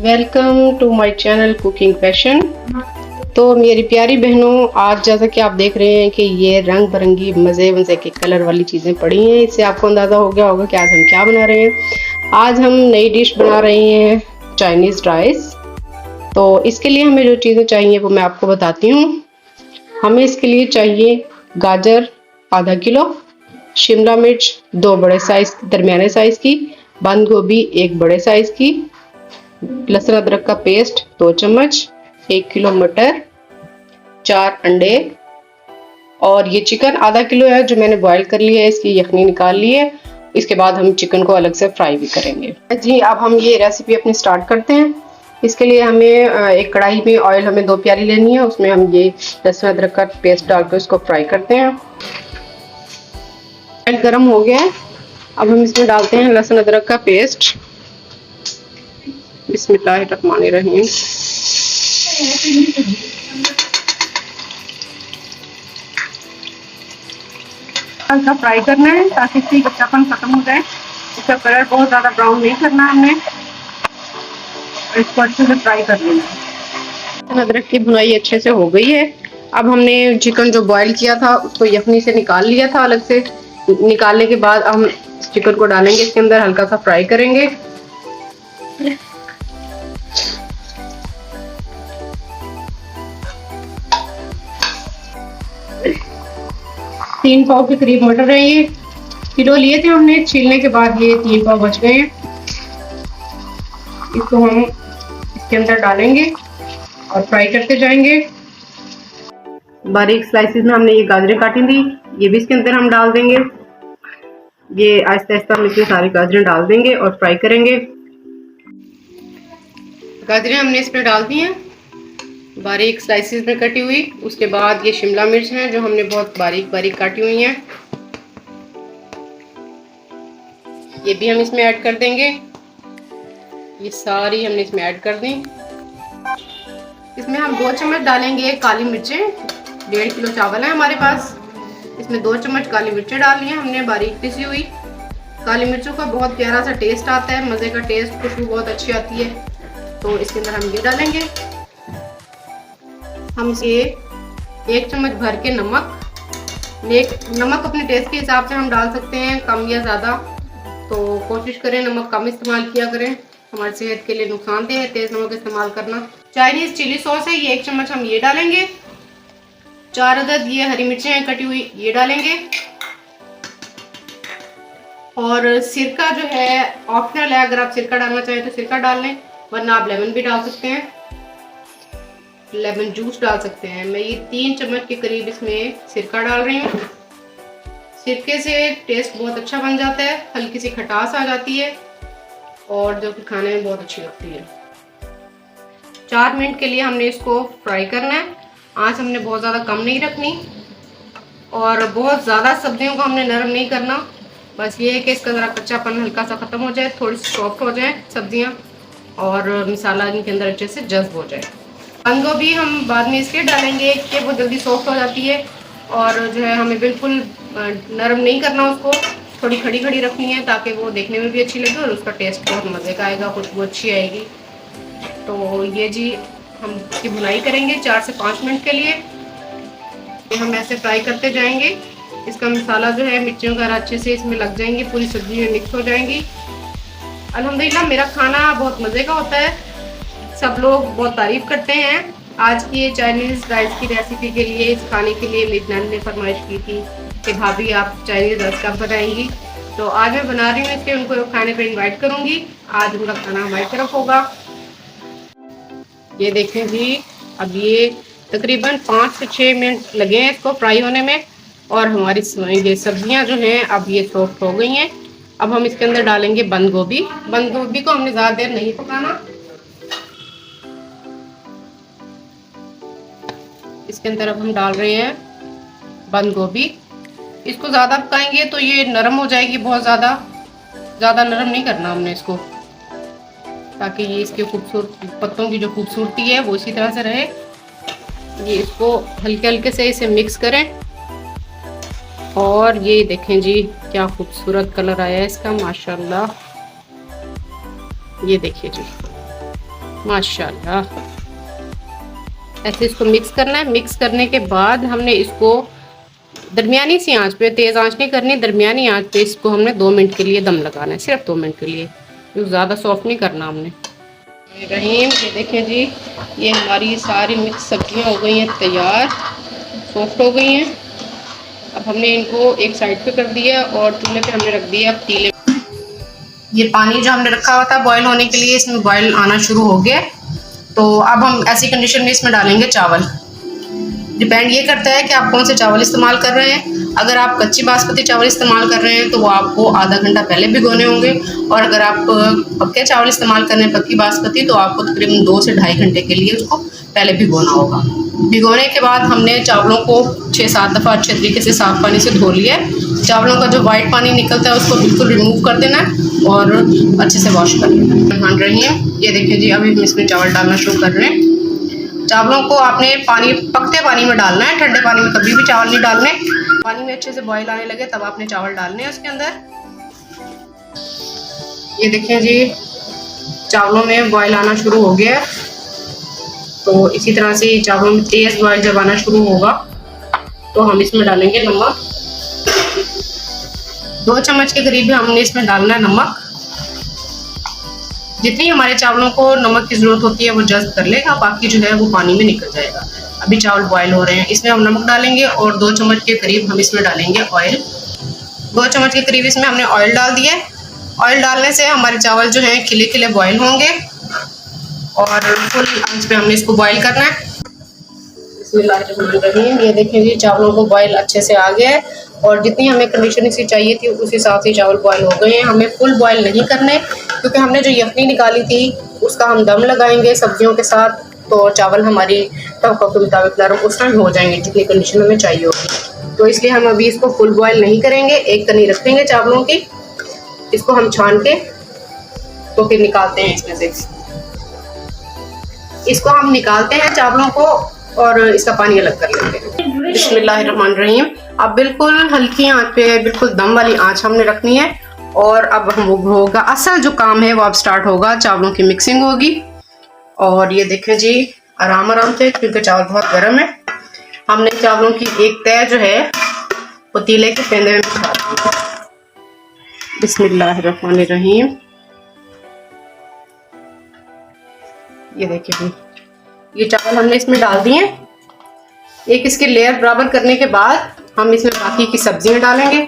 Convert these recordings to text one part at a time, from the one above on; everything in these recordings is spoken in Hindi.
Welcome to my channel cooking passion. तो मेरी प्यारी बहनों, आज जैसा कि आप देख रहे हैं कि ये रंग बिरंगी मज़े मज़े के कलर वाली चीज़ें पड़ी हैं। इससे आपको अंदाज़ा हो गया होगा कि आज हम क्या बना रहे हैं। आज हम नई डिश बना रहे हैं, चाइनीज़ राइस। तो इसके लिए हमें जो चीज़ें चाहिए वो मैं आपको बताती हूँ। हमें इसके लिए चाहिए गाजर आधा किलो, शिमला मिर्च 2 बड़े साइज़ दरमियाने साइज़ की, बंद गोभी 1 बड़े साइज़ की, लहसुन अदरक का पेस्ट 2 चम्मच, 1 किलो मटर, 4 अंडे और ये चिकन आधा किलो है जो मैंने बॉईल कर लिया है, इसकी यखनी निकाल ली है। इसके बाद हम चिकन को अलग से फ्राई भी करेंगे। जी, अब हम ये रेसिपी अपनी स्टार्ट करते हैं। इसके लिए हमें एक कढ़ाई में ऑयल हमें 2 प्याली लेनी है, उसमें हम ये लहसुन अदरक का पेस्ट डालकर इसको फ्राई करते हैं। ऑयल गर्म हो गया है, अब हम इसमें डालते हैं लहसुन अदरक का पेस्ट। बिस्मिल्लाहिर्रहमानिर्रहीम। हल्का फ्राई करना है ताकि इसकी कच्चापन खत्म हो जाए। इसका कलर बहुत ज़्यादा ब्राउन नहीं करना हमने, इसको अच्छे से फ्राई कर लेना है। अदरक की भुनाई अच्छे से हो गई है। अब हमने चिकन जो बॉईल किया था उसको यखनी से निकाल लिया था अलग से। निकालने के बाद हम चिकन को डालेंगे, इसके अंदर हल्का सा फ्राई करेंगे। 3 पाव के करीब मटर है, ये किलो लिए थे हमने। छीलने के बाद ये 3 पाव बच गए हैं। इसको हम इसके अंदर डालेंगे और फ्राई करते जाएंगे। बारीक स्लाइसेस में हमने ये गाजरें काटी थी, ये भी इसके अंदर हम डाल देंगे। ये आहिस्ता आहिस्ता हम इसमें सारी गाजरें डाल देंगे और फ्राई करेंगे। गाजरें हमने इसमें डाल दी हैं बारीक स्लाइसेस में कटी हुई। उसके बाद ये शिमला मिर्च हैं जो हमने बहुत बारीक बारीक काटी हुई हैं, ये भी हम इसमें ऐड कर देंगे। ये सारी हमने इसमें ऐड कर दी। इसमें हम 2 चम्मच डालेंगे काली मिर्चें। 1.5 किलो चावल है हमारे पास, इसमें 2 चम्मच काली मिर्चें डाली हैं हमने बारीक पिसी हुई। काली मिर्चों का बहुत प्यारा सा टेस्ट आता है, मज़े का टेस्ट, खुशबू बहुत अच्छी आती है। तो इसके अंदर हम ये डालेंगे। हम इसे 1 चम्मच भर के नमक अपने टेस्ट के हिसाब से हम डाल सकते हैं, कम या ज़्यादा। तो कोशिश करें नमक कम इस्तेमाल किया करें, हमारी सेहत के लिए नुकसानदेह है तेज़ नमक इस्तेमाल करना। चाइनीज़ चिली सॉस है, ये 1 चम्मच हम ये डालेंगे। 4 अदद ये हरी मिर्चें हैं कटी हुई, ये डालेंगे। और सिरका जो है ऑप्शनल है, अगर आप सिरका डालना चाहें तो सिरका डाल लें, वरना आप लेमन भी डाल सकते हैं, लेमन जूस डाल सकते हैं। मैं ये 3 चम्मच के करीब इसमें सिरका डाल रही हूँ। सिरके से टेस्ट बहुत अच्छा बन जाता है, हल्की सी खटास आ जाती है और जो कि खाने में बहुत अच्छी लगती है। 4 मिनट के लिए हमने इसको फ्राई करना है। आंच हमने बहुत ज़्यादा कम नहीं रखनी और बहुत ज़्यादा सब्जियों को हमने नरम नहीं करना। बस ये है कि इसका ज़रा कच्चापन हल्का सा ख़त्म हो जाए, थोड़ी सी सॉफ्ट हो जाए सब्जियाँ और मसाला इनके अंदर अच्छे से जज्ब हो जाए। बंद गोभी हम बाद में इसलिए डालेंगे कि वो जल्दी सॉफ्ट हो जाती है और जो है हमें बिल्कुल नरम नहीं करना, उसको थोड़ी खड़ी खड़ी रखनी है ताकि वो देखने में भी अच्छी लगे और उसका टेस्ट बहुत मज़े का आएगा, खुशबू अच्छी आएगी। तो ये जी हम इसकी भुनाई करेंगे 4 से 5 मिनट के लिए। ये हम ऐसे फ्राई करते जाएंगे। इसका मसाला जो है मिर्चियों का अच्छे से इसमें लग जाएंगी, पूरी सब्जी में मिक्स हो जाएंगी। अल्हम्दुलिल्लाह मेरा खाना बहुत मज़े का होता है, सब लोग बहुत तारीफ़ करते हैं। आज की ये चाइनीज़ राइस की रेसिपी के लिए, इस खाने के लिए मेरी नंद ने फरमाइश की थी कि भाभी आप चाइनीज़ राइस कब बनाएंगी। तो आज मैं बना रही हूँ, इसके उनको खाने पे इनवाइट करूँगी। आज उनका खाना हमारी तरफ होगा। ये देखें जी, अब ये तकरीबन 5 से 6 मिनट लगे हैं इसको फ्राई होने में और हमारी ये सब्जियाँ जो हैं अब ये सॉफ्ट हो गई हैं। अब हम इसके अंदर डालेंगे बंद गोभी। बंद गोभी को हमने ज़्यादा देर नहीं पकाना। इसके अंदर अब हम डाल रहे हैं बंद गोभी। इसको ज़्यादा पकाएंगे तो ये नरम हो जाएगी, बहुत ज़्यादा नरम नहीं करना हमने इसको, ताकि ये इसके खूबसूरत पत्तों की जो खूबसूरती है वो इसी तरह से रहे। ये इसको हल्के हल्के से इसे मिक्स करें और ये देखें जी क्या खूबसूरत कलर आया है इसका, माशाल्लाह। ये देखिए जी, माशाल्लाह। ऐसे इसको मिक्स करना है। मिक्स करने के बाद हमने इसको दरमियानी सी आंच पे, तेज़ आंच नहीं करनी, दरमियानी आंच पे इसको हमने 2 मिनट के लिए दम लगाना है, सिर्फ 2 मिनट के लिए, तो ज़्यादा सॉफ्ट नहीं करना हमने। रहीम, ये देखें जी, ये हमारी सारी मिक्स सब्जियां हो गई हैं तैयार, सॉफ्ट हो गई हैं। अब हमने इनको एक साइड पे कर दिया और चूल्हे पे हमने रख दिया पतीले। ये पानी जो हमने रखा हुआ था बॉईल होने के लिए, इसमें बॉईल आना शुरू हो गया। तो अब हम ऐसी कंडीशन में इसमें डालेंगे चावल। डिपेंड ये करता है कि आप कौन से चावल इस्तेमाल कर रहे हैं। अगर आप कच्ची बासमती चावल इस्तेमाल कर रहे हैं तो वो आपको आधा घंटा पहले भिगोने होंगे, और अगर आप पक्के चावल इस्तेमाल कर रहे हैं, पक्की बासमती, तो आपको तकरीबन 2 से ढाई घंटे के लिए उसको पहले भिगोना होगा। भिगोने के बाद हमने चावलों को 6-7 दफ़ा अच्छे तरीके से साफ़ पानी से धो लिया है। चावलों का जो वाइट पानी निकलता है उसको बिल्कुल रिमूव कर देना है और अच्छे से वॉश कर लेना है। ये देखिए जी, अभी हम इसमें चावल डालना शुरू कर रहे हैं। चावलों को आपने पकते पानी में डालना है, ठंडे पानी में कभी भी चावल नहीं डालने। पानी में अच्छे से बॉईल आने लगे तब आपने चावल डालने हैं उसके अंदर। ये देखें जी, चावलों में बॉईल आना शुरू हो गया है। तो इसी तरह से चावलों में तेज़ बॉईल जब आना शुरू होगा तो हम इसमें डालेंगे नमक। 2 चम्मच के करीब हमने इसमें डालना है नमक। जितनी हमारे चावलों को नमक की ज़रूरत होती है वो जज्ब कर लेगा, बाकी जो है वो पानी में निकल जाएगा। अभी चावल बॉईल हो रहे हैं, इसमें हम नमक डालेंगे और 2 चम्मच के करीब हम इसमें डालेंगे ऑयल। 2 चम्मच के करीब इसमें हमने ऑयल डाल दिया। ऑयल डालने से हमारे चावल जो हैं खिले खिले बॉईल होंगे और फुल आंच पे हमने इसको बॉईल करना है। बिस्मिल्लाहिर्रहमानिर्रहीम। ये देखें जी, चावलों को बॉईल अच्छे से आ गया है और जितनी हमें कंडीशन इसकी चाहिए थी उस हिसाब से चावल बॉईल हो गए हैं। हमें फुल बॉईल नहीं करने, क्योंकि हमने जो यखनी निकाली थी उसका हम दम लगाएंगे सब्जियों के साथ, तो चावल हमारी तवक्को के मुताबिक नरम उस टाइम हो जाएंगे जितनी कंडीशन हमें चाहिए होगी। तो इसलिए हम अभी इसको फुल बॉईल नहीं करेंगे, एक कनी रखेंगे चावलों की। इसको हम छान के तो फिर निकालते हैं इसमें से। इसको हम निकालते हैं चावलों को और इसका पानी अलग कर लेते हैं। बिस्मिल्लाहिर्रहमानिर्रहीम। अब बिल्कुल हल्की आंच पे, बिल्कुल दम वाली आंच हमने रखनी है और अब हम वो होगा, असल जो काम है वो अब स्टार्ट होगा। चावलों की मिक्सिंग होगी और ये देखें जी, आराम आराम से, क्योंकि चावल बहुत गर्म है, हमने चावलों की एक तय जो है पतीले के पेंदे में बिछा दी। बिस्मिल्लाहिर्रहमानिर्रहीम। ये देखिए जी, ये चावल हमने इसमें डाल दिए। एक इसकी लेयर बराबर करने के बाद हम इसमें बाकी की सब्जियां डालेंगे।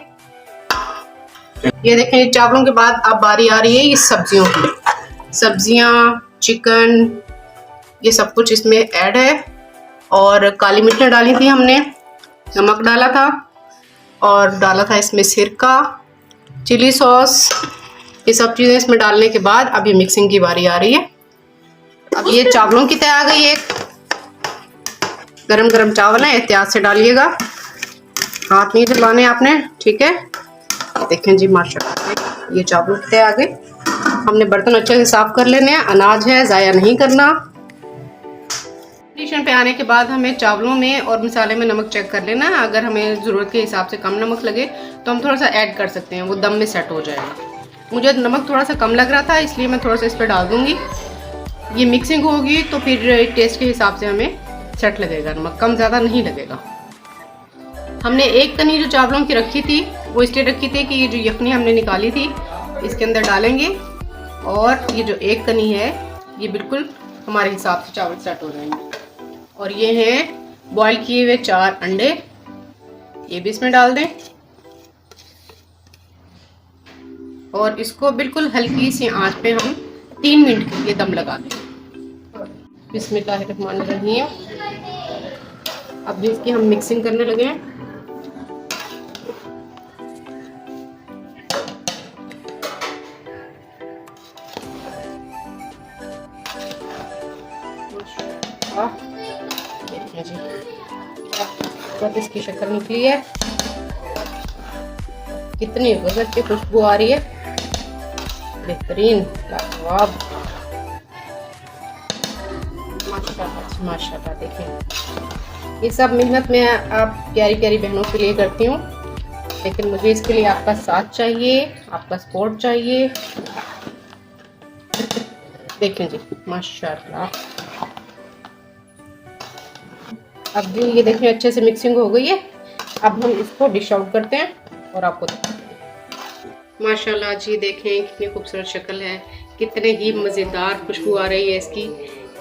ये देखें, चावलों के बाद अब बारी आ रही है ये सब्जियों की। सब्जियां, चिकन, ये सब कुछ इसमें ऐड है। और काली मिर्च डाली थी हमने, नमक डाला था और डाला था इसमें सिरका, चिली सॉस। ये सब चीज़ें इसमें डालने के बाद अब ये मिक्सिंग की बारी आ रही है। अब ये चावलों की तय आ गई है। गरम गरम चावल है, एहतियात से डालिएगा, हाथ नहीं चलाने आपने, ठीक है। देखें जी, माशाल्लाह ये चावलों की तय आ गई। हमने बर्तन अच्छे से साफ कर लेने हैं, अनाज है ज़ाया नहीं करना। कंडीशन पे आने के बाद हमें चावलों में और मसाले में नमक चेक कर लेना है। अगर हमें ज़रूरत के हिसाब से कम नमक लगे तो हम थोड़ा सा ऐड कर सकते हैं, वो दम में सेट हो जाएगा। मुझे नमक थोड़ा सा कम लग रहा था, इसलिए मैं थोड़ा सा इस पर डाल दूँगी। ये मिक्सिंग होगी तो फिर टेस्ट के हिसाब से हमें सेट लगेगा, नमक कम ज़्यादा नहीं लगेगा। हमने एक कनी जो चावलों की रखी थी वो इसलिए रखी थी कि ये जो यखनी हमने निकाली थी इसके अंदर डालेंगे, और ये जो एक कनी है ये बिल्कुल हमारे हिसाब से चावल सेट हो जाएंगे। और ये हैं बॉईल किए हुए 4 अंडे, ये भी इसमें डाल दें और इसको बिल्कुल हल्की सी आंच पे हम 3 मिनट के लिए दम लगा दें। बिस्मिल्लाहिर्रहमानिर्रहीम। अब इसकी हम मिक्सिंग करने लगे हैं। देखिए जी, बहुत इसकी शक्ल निकली है, कितनी गजब की खुशबू आ रही है, बेहतरीन, लाजवाब, माशाल्लाह माशाल्लाह। देखें, ये सब मेहनत मैं आप प्यारी प्यारी बहनों के लिए करती हूँ, लेकिन मुझे इसके लिए आपका साथ चाहिए, आपका सपोर्ट चाहिए। देखें जी, माशाल्लाह। अब जो ये देखें अच्छे से मिक्सिंग हो गई है। अब हम इसको डिश आउट करते हैं और आपको माशाल्लाह जी देखें कितनी खूबसूरत शक्ल है, कितने ही मज़ेदार खुशबू आ रही है इसकी।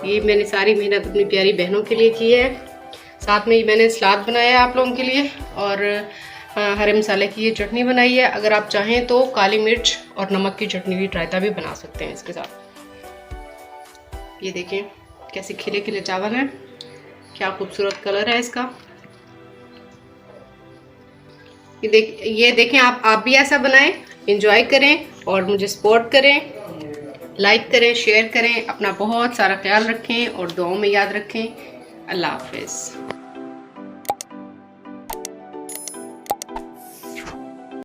ये मैंने सारी मेहनत अपनी प्यारी बहनों के लिए की है। साथ में मैंने सलाद बनाया है आप लोगों के लिए और हरे मसाले की ये चटनी बनाई है। अगर आप चाहें तो काली मिर्च और नमक की चटनी भी रायता भी बना सकते हैं इसके साथ। ये देखें कैसे खिले खिले चावल हैं, क्या खूबसूरत कलर है इसका। ये देखें आप भी ऐसा बनाएं, एंजॉय करें और मुझे सपोर्ट करें, लाइक करें, शेयर करें। अपना बहुत सारा ख्याल रखें और दुआओं में याद रखें। अल्लाह हाफिज़।